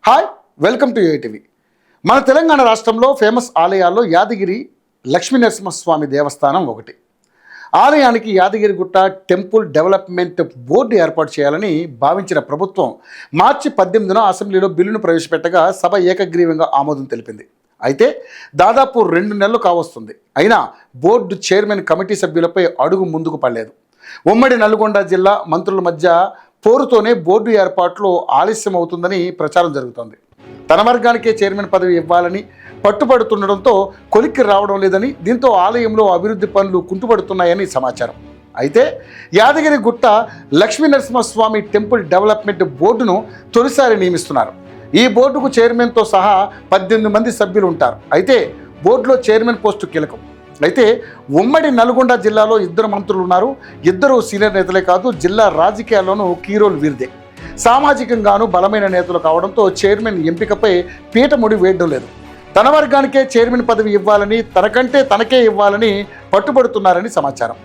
Hi, welcome to ATV. మన తెలంగాణ రాష్ట్రంలో famous ఆలయాల్లో యాదగిరి లక్ష్మీనరసింహస్వామి దేవస్థానం ఒకటి. ఆలయానికి యాదగిరిగుట్ట టెంపుల్ డెవలప్మెంట్ బోర్డు ఏర్పాటు చేయాలని భావించిన ప్రభుత్వం మార్చి 18న అసెంబ్లీలో బిల్లును ప్రవేశపెట్టగా సభ ఏకగ్రీవంగా ఆమోదం తెలిపింది. అయితే దాదాపు 2 నెలలు కావస్తుంది. అయినా బోర్డు చైర్మన్ కమిటీ సభ్యులపై అడుగు ముందుకు పడలేదు. ఉమ్మడి నల్గొండ జిల్లా మంత్రుల మధ్య పోరుతోనే బోర్డు ఏర్పాట్లో ఆలస్యం అవుతుందని ప్రచారం జరుగుతోంది. తన వర్గానికే చైర్మన్ పదవి ఇవ్వాలని పట్టుబడుతుండడంతో కొలిక్కి రావడం లేదని, దీంతో ఆలయంలో అభివృద్ధి పనులు కుంటుపడుతున్నాయని సమాచారం. అయితే యాదగిరిగుట్ట లక్ష్మీనరసింహస్వామి టెంపుల్ డెవలప్మెంట్ బోర్డును తొలిసారి నియమిస్తున్నారు. ఈ బోర్డుకు చైర్మన్తో సహా 18 మంది సభ్యులు ఉంటారు. అయితే బోర్డులో చైర్మన్ పోస్టు కీలకం. అయితే ఉమ్మడి నల్గొండ జిల్లాలో 2 మంత్రులు ఉన్నారు. 2 సీనియర్ నేతలే కాదు, జిల్లా రాజకీయాల్లోనూ కీరోల్ వీరిదే. సామాజికంగానూ బలమైన నేతలు కావడంతో చైర్మన్ ఎంపికపై పీఠముడి వేయడం లేదు. తన వర్గానికే చైర్మన్ పదవి ఇవ్వాలని, తనకంటే తనకే ఇవ్వాలని పట్టుబడుతున్నారని సమాచారం.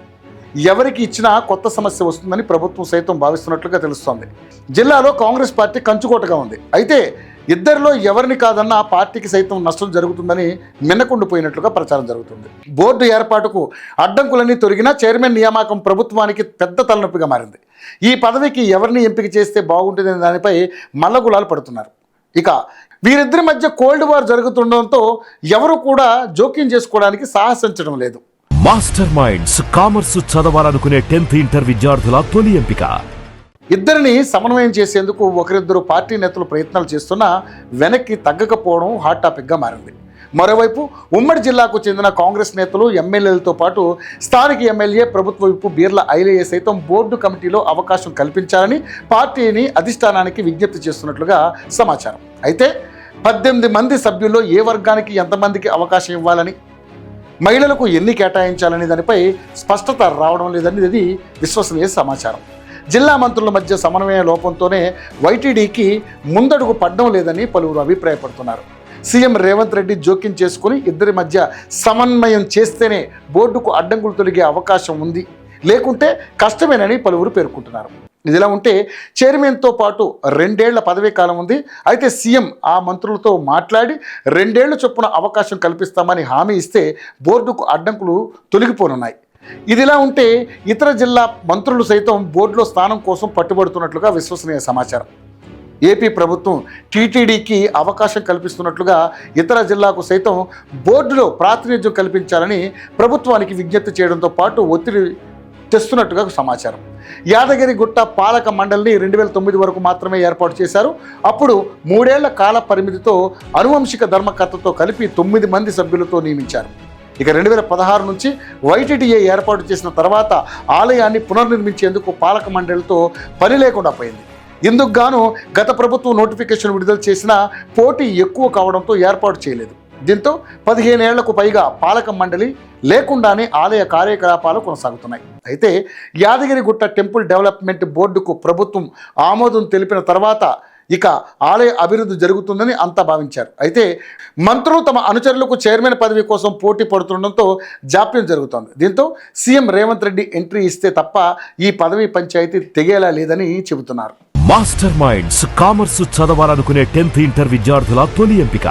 ఎవరికి ఇచ్చినా కొత్త సమస్య వస్తుందని ప్రభుత్వం సైతం భావిస్తున్నట్లుగా తెలుస్తోంది. జిల్లాలో కాంగ్రెస్ పార్టీ కంచుకోటగా ఉంది. అయితే ఇద్దరిలో ఎవరిని కాదన్నా పార్టీకి సైతం నష్టం జరుగుతుందని మిన్నకుండిపోయినట్లుగా ప్రచారం జరుగుతుంది. బోర్డు ఏర్పాటుకు అడ్డంకులన్నీ తొలగినా చైర్మన్ నియామకం ప్రభుత్వానికి పెద్ద తలనొప్పిగా మారింది. ఈ పదవికి ఎవరిని ఎంపిక చేస్తే బాగుంటుందనే దానిపై మల్లగులాలు పడుతున్నారు. ఇక వీరిద్దరి మధ్య కోల్డ్ వార్ జరుగుతుండడంతో ఎవరు కూడా జోక్యం చేసుకోవడానికి సాహసించడం లేదు. మాస్టర్ మైండ్స్ కామర్స్ చదవాలనుకునే 10th ఇంటర్ విద్యార్థుల తొలి ఎంపిక. ఇద్దరిని సమన్వయం చేసేందుకు ఒకరిద్దరు పార్టీ నేతలు ప్రయత్నాలు చేస్తున్నా వెనక్కి తగ్గకపోవడం హాట్ టాపిక్గా మారింది. మరోవైపు ఉమ్మడి జిల్లాకు చెందిన కాంగ్రెస్ నేతలు, ఎమ్మెల్యేలతో పాటు స్థానిక ఎమ్మెల్యే, ప్రభుత్వ విప్పు బీర్ల ఐలయ్య సైతం బోర్డు కమిటీలో అవకాశం కల్పించాలని పార్టీని అధిష్టానానికి విజ్ఞప్తి చేస్తున్నట్లుగా సమాచారం. అయితే 18 మంది సభ్యుల్లో ఏ వర్గానికి ఎంతమందికి అవకాశం ఇవ్వాలని, మహిళలకు ఎన్ని కేటాయించాలనే దానిపై స్పష్టత రావడం లేదని ఇది విశ్వసనీయ సమాచారం. జిల్లా మంత్రుల మధ్య సమన్వయ లోపంతోనే వైటీడీకి ముందడుగు పడడం లేదని పలువురు అభిప్రాయపడుతున్నారు. సీఎం రేవంత్ రెడ్డి జోక్యం చేసుకుని ఇద్దరి మధ్య సమన్వయం చేస్తేనే బోర్డుకు అడ్డంకులు తొలగే అవకాశం ఉంది, లేకుంటే కష్టమేనని పలువురు పేర్కొంటున్నారు. ఇదిలా ఉంటే చైర్మన్తో పాటు 2 ఏళ్ల పదవీ కాలం ఉంది. అయితే సీఎం ఆ మంత్రులతో మాట్లాడి 2 ఏళ్ల చొప్పున అవకాశం కల్పిస్తామని హామీ ఇస్తే బోర్డుకు అడ్డంకులు తొలగిపోనున్నాయి. ఇదిలా ఉంటే ఇతర జిల్లా మంత్రులు సైతం బోర్డులో స్థానం కోసం పట్టుబడుతున్నట్లుగా విశ్వసనీయ సమాచారం. ఏపీ ప్రభుత్వం టీటీడీకి అవకాశం కల్పిస్తున్నట్లుగా ఇతర జిల్లాకు సైతం బోర్డులో ప్రాతినిధ్యం కల్పించాలని ప్రభుత్వానికి విజ్ఞప్తి చేయడంతో పాటు ఒత్తిడి తెస్తున్నట్టుగా సమాచారం. యాదగిరిగుట్ట పాలక మండలిని 2009 వరకు మాత్రమే ఏర్పాటు చేశారు. అప్పుడు 3 ఏళ్ల కాల పరిమితితో అనువంశిక ధర్మకర్తతో కలిపి 9 మంది సభ్యులతో నియమించారు. ఇక 2016 నుంచి వైటీడీఏ ఏర్పాటు చేసిన తర్వాత ఆలయాన్ని పునర్నిర్మించేందుకు పాలక మండలితో పని లేకుండా పోయింది. ఇందుకు గాను గత ప్రభుత్వం నోటిఫికేషన్ విడుదల చేసినా పోటీ ఎక్కువ కావడంతో ఏర్పాటు చేయలేదు. దీంతో 15 ఏళ్లకు పైగా పాలక మండలి లేకుండానే ఆలయ కార్యకలాపాలు కొనసాగుతున్నాయి. అయితే యాదగిరిగుట్ట టెంపుల్ డెవలప్మెంట్ బోర్డుకు ప్రభుత్వం ఆమోదం తెలిపిన తర్వాత ఇక ఆలయ అభివృద్ధి జరుగుతుందని అంతా భావించారు. అయితే మంత్రులు తమ అనుచరులకు చైర్మన్ పదవి కోసం పోటీ పడుతుండడంతో జాప్యం జరుగుతోంది. దీంతో సీఎం రేవంత్ రెడ్డి ఎంట్రీ ఇస్తే తప్ప ఈ పదవి పంచాయతీ తెగేలా లేదని చెబుతున్నారు. మాస్టర్ మైండ్స్ కామర్స్ చదవాలనుకునే 10th ఇంటర్ విద్యార్థుల తొలి ఎంపిక.